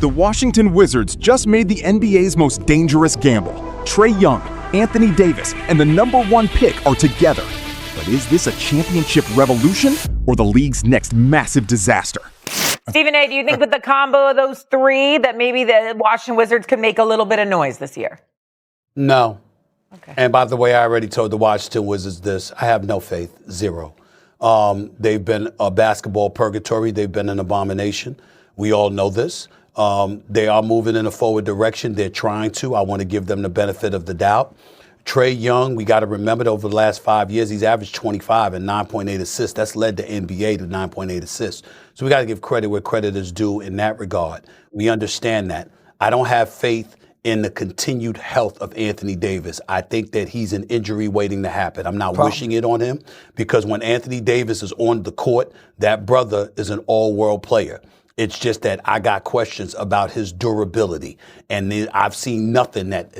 The Washington Wizards just made the NBA's most dangerous gamble. Trae Young, Anthony Davis, and the #1 pick are together. But is this a championship revolution or the league's next massive disaster? Stephen A., do you think with the combo of those three that maybe the Washington Wizards could make a little bit of noise this year? No. Okay. And by the way, I already told the Washington Wizards this. I have no faith, zero. They've been a basketball purgatory. They've been an abomination. We all know this. They are moving in a forward direction. They're trying to. I want to give them the benefit of the doubt. Trae Young, we got to remember that over the last 5 years, he's averaged 25 and 9.8 assists. That's led the NBA to 9.8 assists. So we got to give credit where credit is due in that regard. We understand that. I don't have faith in the continued health of Anthony Davis. I think that he's an injury waiting to happen. I'm not wishing it on him because when Anthony Davis is on the court, that brother is an all-world player. It's just that I got questions about his durability, and I've seen nothing that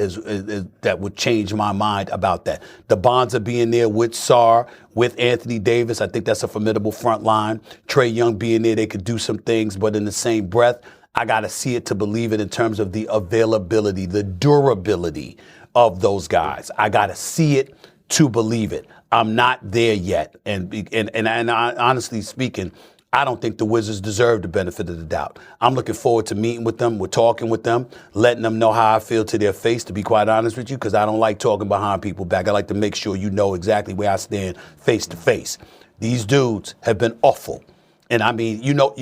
that would change my mind about that. The Bonds are being there with Sarr, with Anthony Davis. I think that's a formidable front line. Trae Young being there, they could do some things, but in the same breath, I got to see it to believe it in terms of the availability, the durability of those guys. I got to see it to believe it. I'm not there yet, and I, honestly speaking, I don't think the Wizards deserve the benefit of the doubt. I'm looking forward to meeting with them, we're talking with them, letting them know how I feel to their face, to be quite honest with you, because I don't like talking behind people's back. I like to make sure you know exactly where I stand face to face. These dudes have been awful. And I mean, you know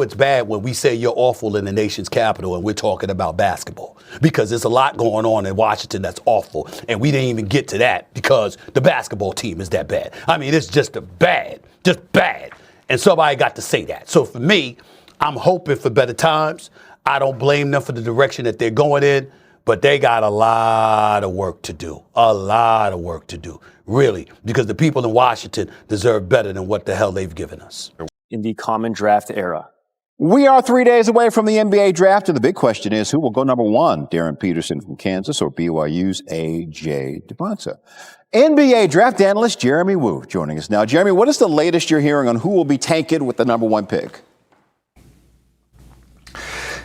it's bad when we say you're awful in the nation's capital and we're talking about basketball, because there's a lot going on in Washington that's awful. And we didn't even get to that because the basketball team is that bad. I mean, it's just bad. And somebody got to say that. So for me, I'm hoping for better times. I don't blame them for the direction that they're going in, but they got a lot of work to do. Really, because the people in Washington deserve better than what the hell they've given us. In the common draft era. We are 3 days away from the NBA draft, and the big question is who will go #1, Darren Peterson from Kansas or BYU's A.J. DeBonsa? NBA draft analyst Jeremy Woo joining us now. Jeremy, what is the latest you're hearing on who will be taken with the #1 pick?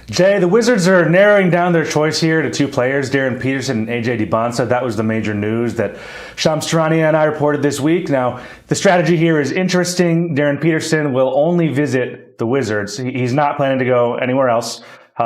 Jay, the Wizards are narrowing down their choice here to two players, Darren Peterson and A.J. DeBonsa. That was the major news that Shams Charania and I reported this week. Now, the strategy here is interesting. Darren Peterson will only visit the Wizards. He's not planning to go anywhere else.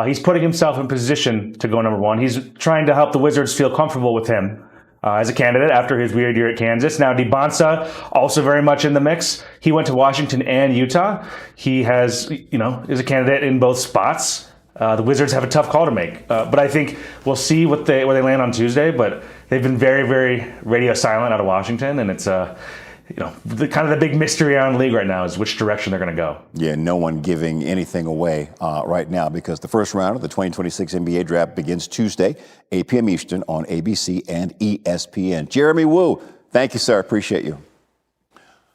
He's putting himself in position to go #1. He's trying to help the Wizards feel comfortable with him as a candidate after his weird year at Kansas. Now, DeBonsa, also very much in the mix. He went to Washington and Utah. He has, is a candidate in both spots. The Wizards have a tough call to make, but I think we'll see where they land on Tuesday. But they've been very, very radio silent out of Washington, and it's the big mystery around the league right now is which direction they're going to go. Yeah, no one giving anything away right now because the first round of the 2026 NBA draft begins Tuesday, 8 p.m. Eastern on ABC and ESPN. Jeremy Woo, thank you, sir. Appreciate you.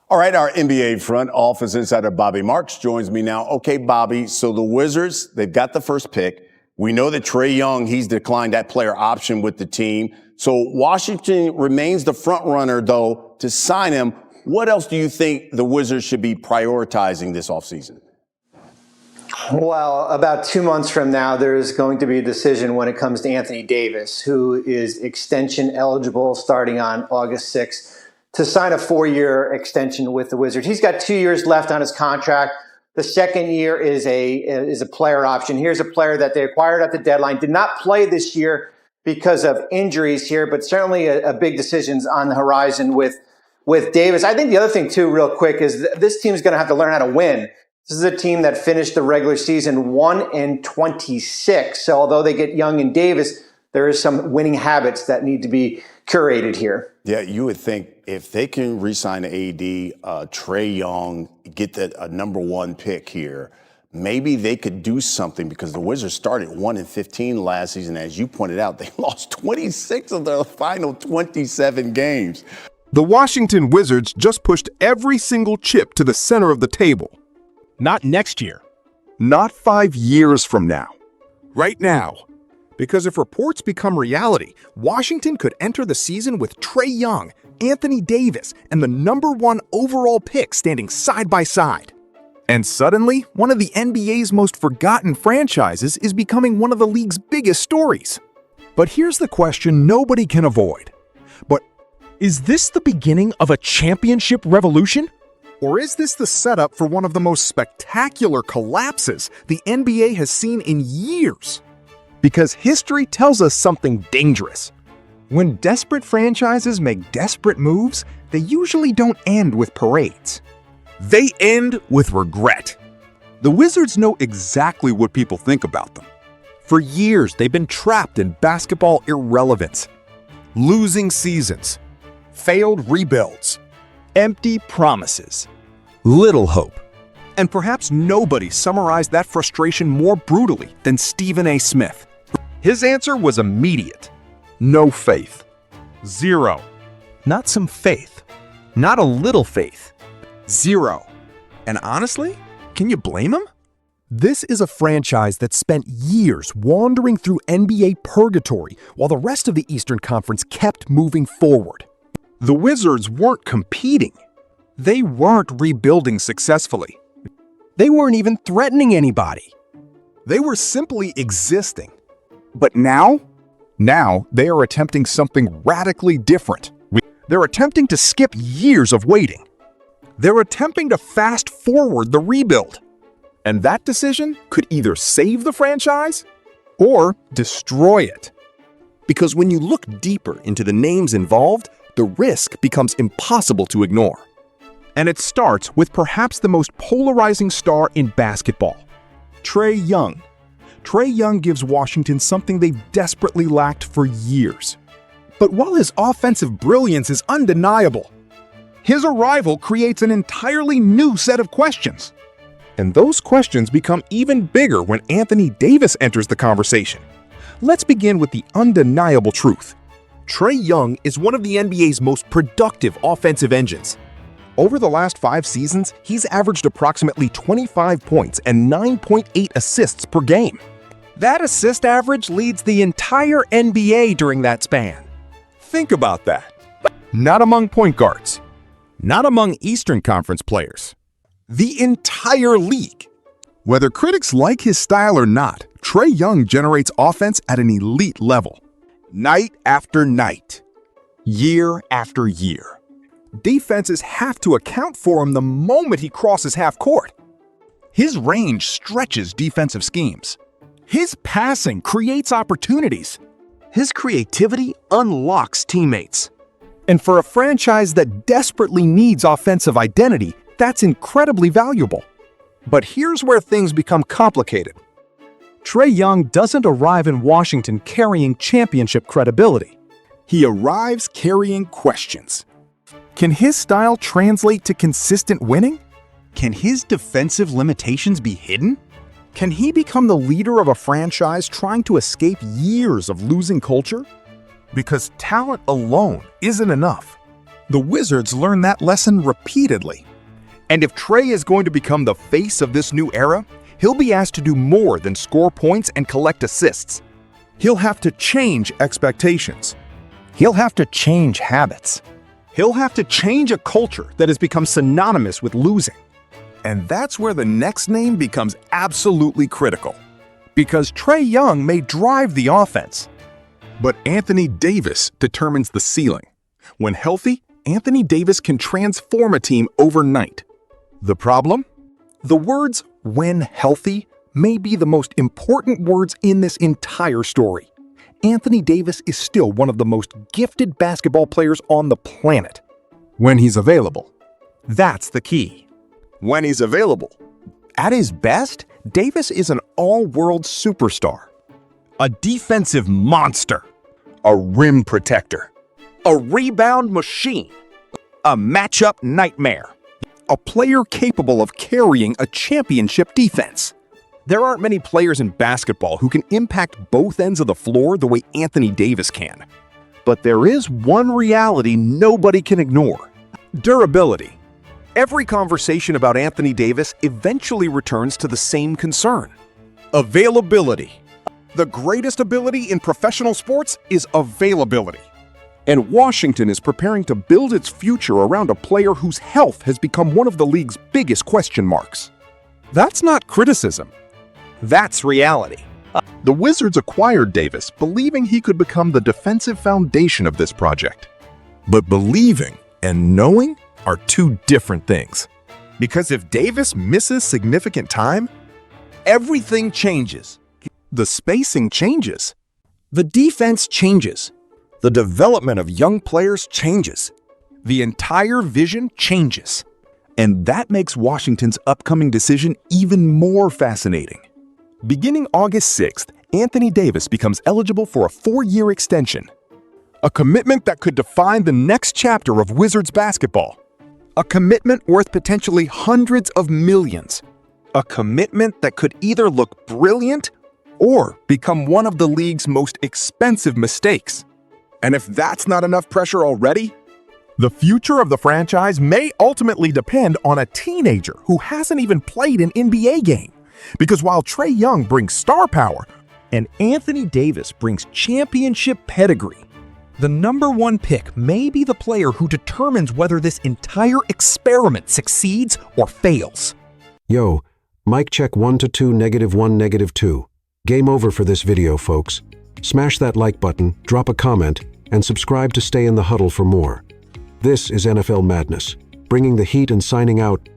All right, our NBA front office insider Bobby Marks joins me now. Okay, Bobby, so the Wizards, they've got the first pick. We know that Trae Young, he's declined that player option with the team. So Washington remains the front runner, though, to sign him. What else do you think the Wizards should be prioritizing this offseason? Well, about 2 months from now, there is going to be a decision when it comes to Anthony Davis, who is extension eligible starting on August 6th. To sign a 4-year extension with the Wizards. He's got 2 years left on his contract. The second year is a player option. Here's a player that they acquired at the deadline, did not play this year because of injuries here, but certainly a big decision's on the horizon with Davis. I think the other thing, too, real quick, is this team's going to have to learn how to win. This is a team that finished the regular season 1-26. So although they get Young and Davis, there is some winning habits that need to be curated here. Yeah, you would think if they can re-sign AD, Trae Young, get that #1 pick here, maybe they could do something because the Wizards started 1-15 last season. As you pointed out, they lost 26 of their final 27 games. The Washington Wizards just pushed every single chip to the center of the table. Not next year. Not 5 years from now. Right now. Because if reports become reality, Washington could enter the season with Trae Young, Anthony Davis, and the #1 overall pick standing side by side. And suddenly, one of the NBA's most forgotten franchises is becoming one of the league's biggest stories. But here's the question nobody can avoid. But is this the beginning of a championship revolution? Or is this the setup for one of the most spectacular collapses the NBA has seen in years? Because history tells us something dangerous. When desperate franchises make desperate moves, they usually don't end with parades. They end with regret. The Wizards know exactly what people think about them. For years, they've been trapped in basketball irrelevance. Losing seasons, failed rebuilds, empty promises, little hope. And perhaps nobody summarized that frustration more brutally than Stephen A. Smith. His answer was immediate. No faith. Zero. Not some faith. Not a little faith. Zero. And honestly, can you blame him? This is a franchise that spent years wandering through NBA purgatory while the rest of the Eastern Conference kept moving forward. The Wizards weren't competing. They weren't rebuilding successfully. They weren't even threatening anybody. They were simply existing. But now they are attempting something radically different. They're attempting to skip years of waiting. They're attempting to fast forward the rebuild. And that decision could either save the franchise or destroy it. Because when you look deeper into the names involved, the risk becomes impossible to ignore. And it starts with perhaps the most polarizing star in basketball, Trae Young. Trae Young gives Washington something they've desperately lacked for years. But while his offensive brilliance is undeniable, his arrival creates an entirely new set of questions. And those questions become even bigger when Anthony Davis enters the conversation. Let's begin with the undeniable truth. Trae Young is one of the NBA's most productive offensive engines. Over the last 5 seasons, he's averaged approximately 25 points and 9.8 assists per game. That assist average leads the entire NBA during that span. Think about that. Not among point guards. Not among Eastern Conference players. The entire league. Whether critics like his style or not, Trae Young generates offense at an elite level. Night after night. Year after year. Defenses have to account for him the moment he crosses half court. His range stretches defensive schemes. His passing creates opportunities. His creativity unlocks teammates. And for a franchise that desperately needs offensive identity, that's incredibly valuable. But here's where things become complicated. Trae Young doesn't arrive in Washington carrying championship credibility. He arrives carrying questions. Can his style translate to consistent winning? Can his defensive limitations be hidden? Can he become the leader of a franchise trying to escape years of losing culture? Because talent alone isn't enough. The Wizards learned that lesson repeatedly. And if Trae is going to become the face of this new era, he'll be asked to do more than score points and collect assists. He'll have to change expectations. He'll have to change habits. He'll have to change a culture that has become synonymous with losing. And that's where the next name becomes absolutely critical. Because Trae Young may drive the offense, but Anthony Davis determines the ceiling. When healthy, Anthony Davis can transform a team overnight. The problem? The words "when healthy" may be the most important words in this entire story. Anthony Davis is still one of the most gifted basketball players on the planet. When he's available. That's the key. When he's available. At his best, Davis is an all-world superstar. A defensive monster. A rim protector. A rebound machine. A matchup nightmare. A player capable of carrying a championship defense. There aren't many players in basketball who can impact both ends of the floor the way Anthony Davis can. But there is one reality nobody can ignore. Durability. Every conversation about Anthony Davis eventually returns to the same concern. Availability. The greatest ability in professional sports is availability. And Washington is preparing to build its future around a player whose health has become one of the league's biggest question marks. That's not criticism. That's reality. The Wizards acquired Davis, believing he could become the defensive foundation of this project. But believing and knowing are two different things. Because if Davis misses significant time, everything changes. The spacing changes. The defense changes. The development of young players changes. The entire vision changes. And that makes Washington's upcoming decision even more fascinating. Beginning August 6th, Anthony Davis becomes eligible for a 4-year extension. A commitment that could define the next chapter of Wizards basketball. A commitment worth potentially hundreds of millions. A commitment that could either look brilliant or become one of the league's most expensive mistakes. And if that's not enough pressure already, the future of the franchise may ultimately depend on a teenager who hasn't even played an NBA game. Because while Trae Young brings star power and Anthony Davis brings championship pedigree, the #1 pick may be the player who determines whether this entire experiment succeeds or fails. Yo, mic check 1 to 2, -1, -2. Game over for this video, folks. Smash that like button, drop a comment, and subscribe to stay in the huddle for more. This is NFL Madness, bringing the heat and signing out.